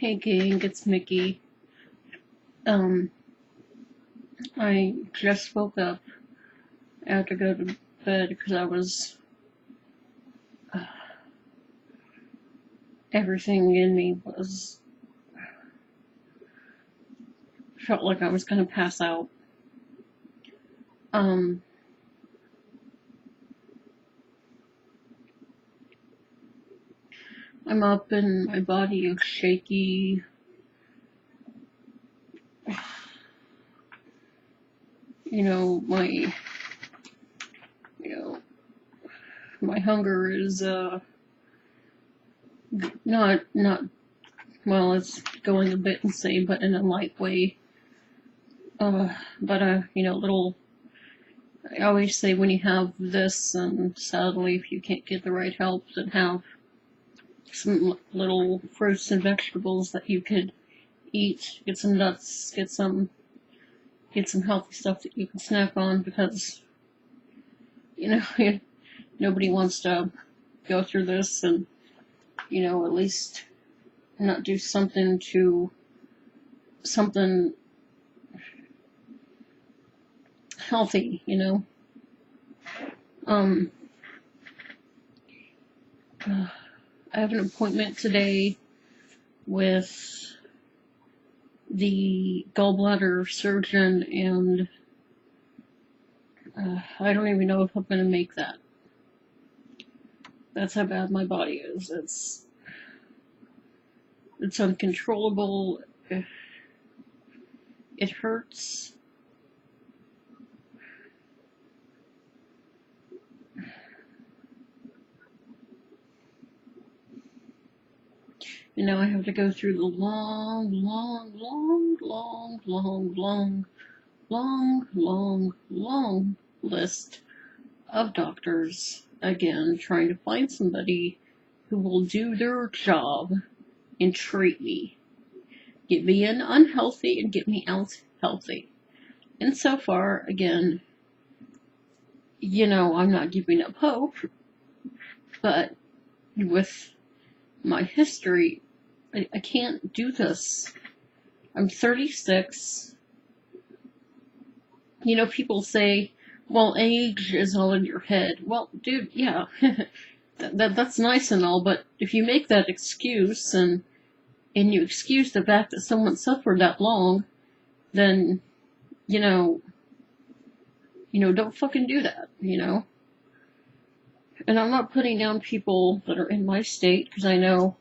Hey gang, it's Mickey. I just woke up. I had to go to bed because I was, everything in me felt like I was gonna pass out. I'm up and my body is shaky. You know, my hunger is, not, well, it's going a bit insane, but in a light way. Little, I always say when you have this, and sadly, if you can't get the right help, then have some little fruits and vegetables that you could eat. Get some nuts, get some healthy stuff that you can snack on, because, nobody wants to go through this and, at least not do something healthy, I have an appointment today with the gallbladder surgeon, and I don't even know if I'm going to make that. That's how bad my body is. It's uncontrollable. It hurts. And now I have to go through the long list of doctors, again, trying to find somebody who will do their job and treat me. Get me in unhealthy and get me out healthy. And so far, again, I'm not giving up hope, but with my history, I can't do this. I'm 36. People say, well, age is all in your head. Well, dude, yeah, that's nice and all, but if you make that excuse and you excuse the fact that someone suffered that long, then, don't fucking do that, And I'm not putting down people that are in my state, because I know,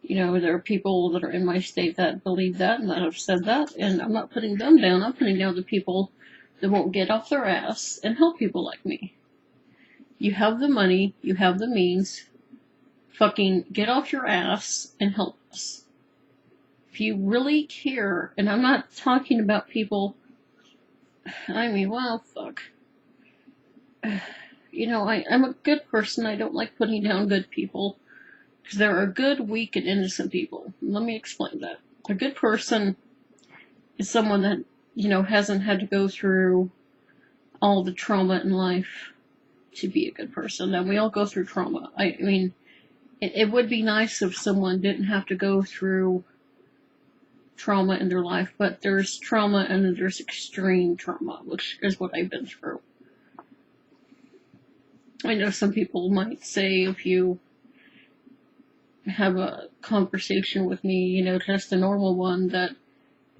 there are people that are in my state that believe that and that have said that, and I'm not putting them down. I'm putting down the people that won't get off their ass and help people like me. You have the money, you have the means, fucking get off your ass and help us. If you really care, and I'm not talking about people, fuck. I'm a good person. I don't like putting down good people, because there are good, weak, and innocent people. Let me explain that. A good person is someone that, hasn't had to go through all the trauma in life to be a good person. And we all go through trauma. It would be nice if someone didn't have to go through trauma in their life, but there's trauma and then there's extreme trauma, which is what I've been through. I know some people might say, if you have a conversation with me, just a normal one, that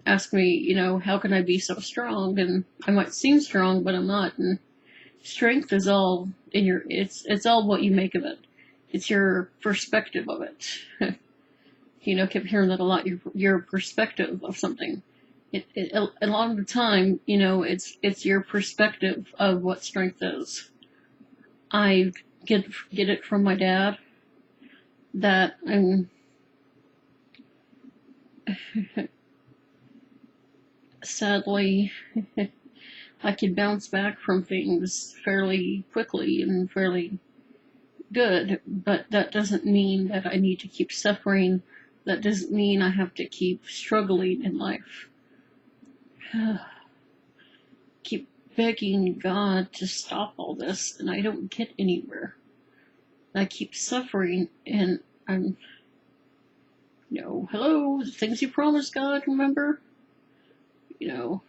ask me, how can I be so strong? And I might seem strong, but I'm not. And strength is all in it's all what you make of it. It's your perspective of it. Kept hearing that a lot, your perspective of something. A lot of the time, it's your perspective of what strength is. I get it from my dad, that I'm sadly I can bounce back from things fairly quickly and fairly good, but that doesn't mean that I need to keep suffering. That doesn't mean I have to keep struggling in life. Keep begging God to stop all this, and I don't get anywhere. I keep suffering, and I'm Hello, the things you promised God, remember? Don't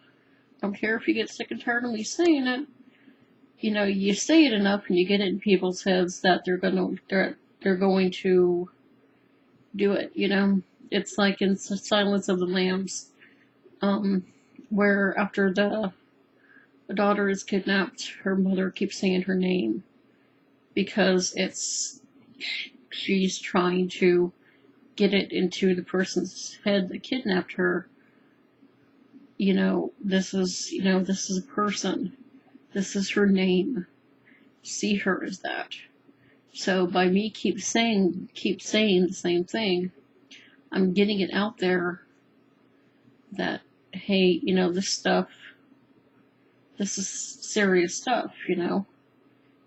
care if you get sick and tired of me saying it. You say it enough and you get it in people's heads that they're going to do it, It's like in Silence of the Lambs, where after the daughter is kidnapped, her mother keeps saying her name because she's trying to get it into the person's head that kidnapped her. This is a person. This is her name. See her as that. So by me keep saying the same thing, I'm getting it out there that, hey, this is serious stuff,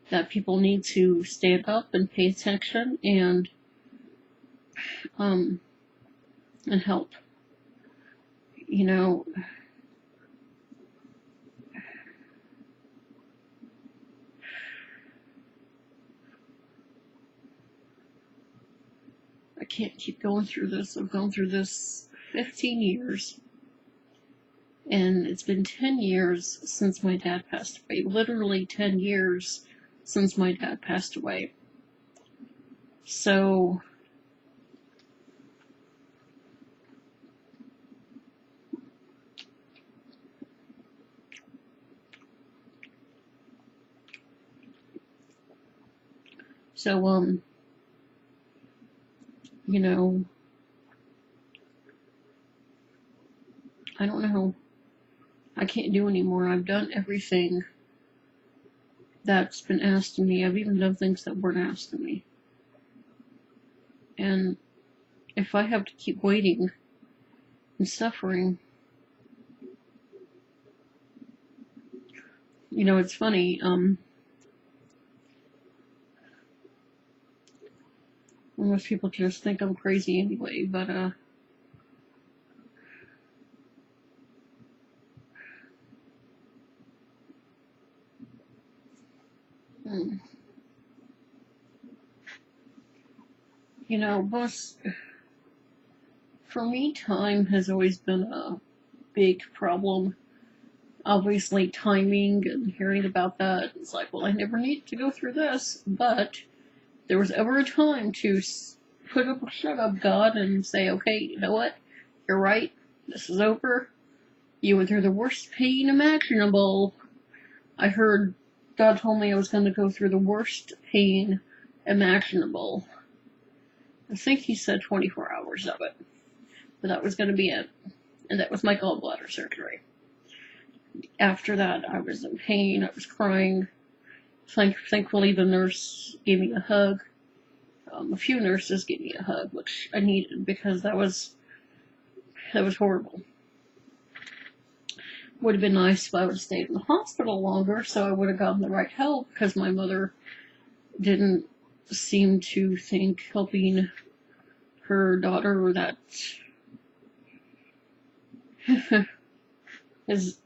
that people need to stand up and pay attention and help. I can't keep going through this. I've gone through this 15 years. And it's been 10 years since my dad passed away. Literally 10 years since my dad passed away. So, I don't know. I can't do anymore. I've done everything that's been asked of me. I've even done things that weren't asked of me. And if I have to keep waiting and suffering, it's funny, most people just think I'm crazy anyway, but, for me, time has always been a big problem. Obviously, timing and hearing about that, it's like, well, I never need to go through this, but there was ever a time to shut up, God, and say, okay, you know what? You're right. This is over. You went through the worst pain imaginable. I heard God told me I was going to go through the worst pain imaginable. I think he said 24 hours of it. But that was going to be it. And that was my gallbladder surgery. After that, I was in pain. I was crying. Thankfully, the nurse gave me a hug. A few nurses gave me a hug, which I needed because that was horrible. Would have been nice if I would have stayed in the hospital longer, so I would have gotten the right help, because my mother didn't seem to think helping her daughter that has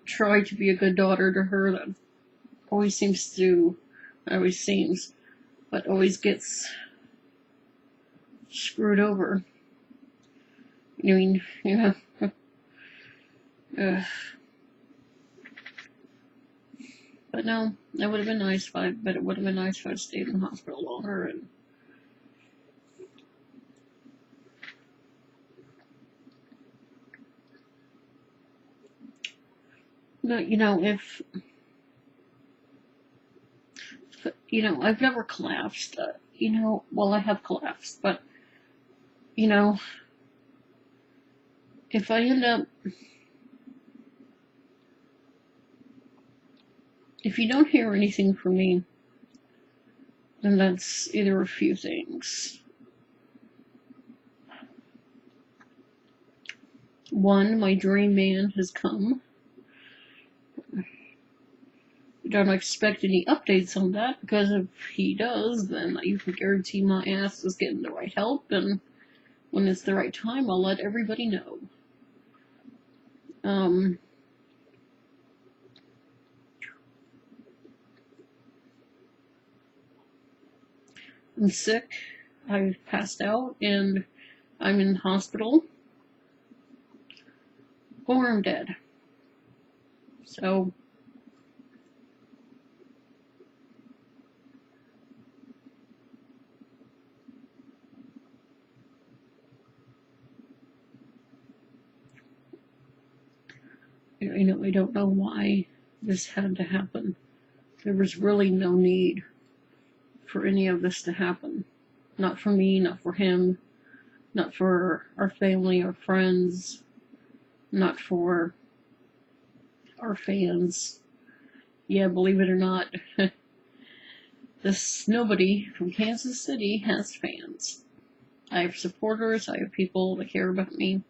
tried to be a good daughter to her, that always gets screwed over. But no, it would have been nice if I stayed in the hospital longer. And but I've never collapsed. I have collapsed, but if I end up, if you don't hear anything from me, then that's either a few things. One, my dream man has come. Don't expect any updates on that, because if he does, then you can guarantee my ass is getting the right help, and when it's the right time, I'll let everybody know. I'm sick. I've passed out, and I'm in hospital or I'm dead. So, I don't know why this had to happen. There was really no need for any of this to happen. Not for me, not for him, not for our family or friends, not for our fans. Yeah, believe it or not, this nobody from Kansas City has fans. I have supporters, I have people that care about me.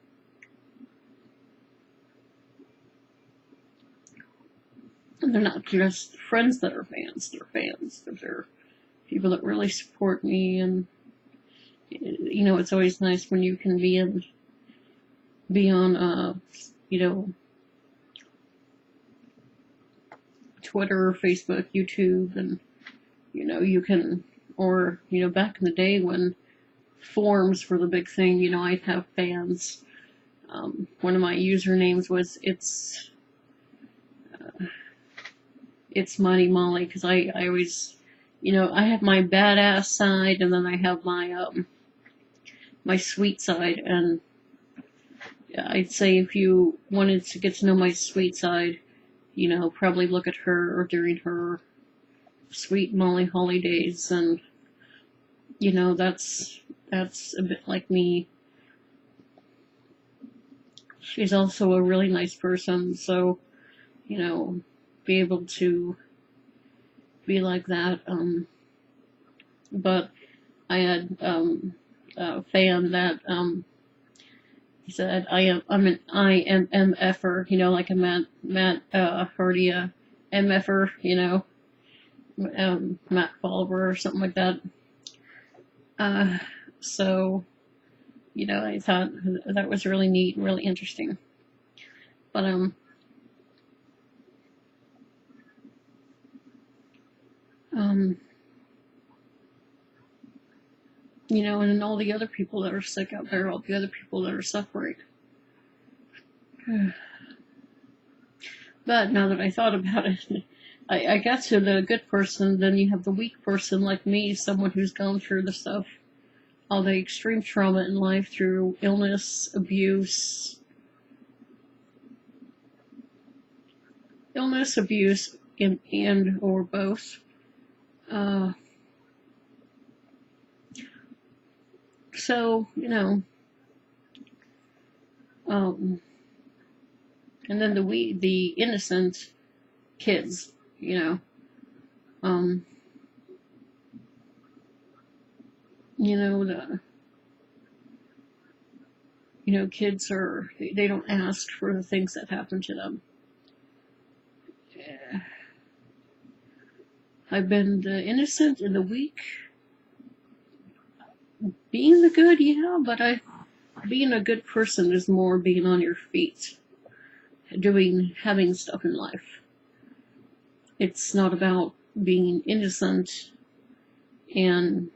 And they're not just friends that are fans, they're fans. They're people that really support me, and it's always nice when you can be on Twitter, Facebook, YouTube, and you can, or back in the day when forums were the big thing, I'd have fans. One of my usernames was it's Mighty Molly, because I always, I have my badass side, and then I have my sweet side, and I'd say if you wanted to get to know my sweet side, probably look at her or during her sweet Molly holidays, and that's a bit like me. She's also a really nice person, so be able to be like that. But I had a fan that he said I'm an IMMFer, like a Matt Hardia MFer, Matt Follower or something like that. So I thought that was really neat and really interesting. But and all the other people that are sick out there, all the other people that are suffering. But now that I thought about it, I got to the good person, then you have the weak person like me, someone who's gone through the stuff, all the extreme trauma in life through illness, abuse, and or both. So, and then the innocent kids, kids they don't ask for the things that happen to them. Yeah. I've been the innocent and the weak. Being the good, yeah, but being a good person is more being on your feet, having stuff in life. It's not about being innocent and,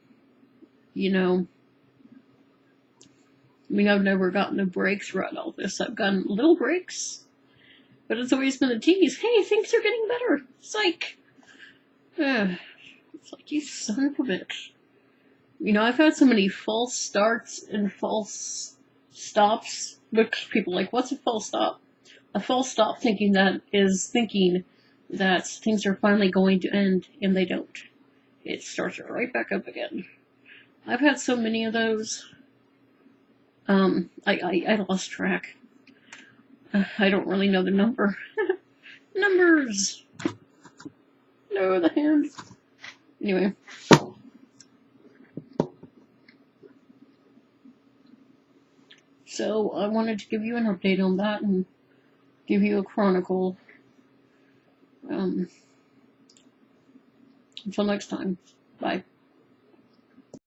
I've never gotten a break throughout all this. I've gotten little breaks, but it's always been a tease. Hey, things are getting better. Psych. It's like, you son of a bitch. I've had so many false starts and false stops, which people are like, what's a false stop? A false stop thinking that things are finally going to end, and they don't. It starts right back up again. I've had so many of those. I lost track. I don't really know the number. Numbers! No, the hand. Anyway. So I wanted to give you an update on that and give you a chronicle. Until next time. Bye.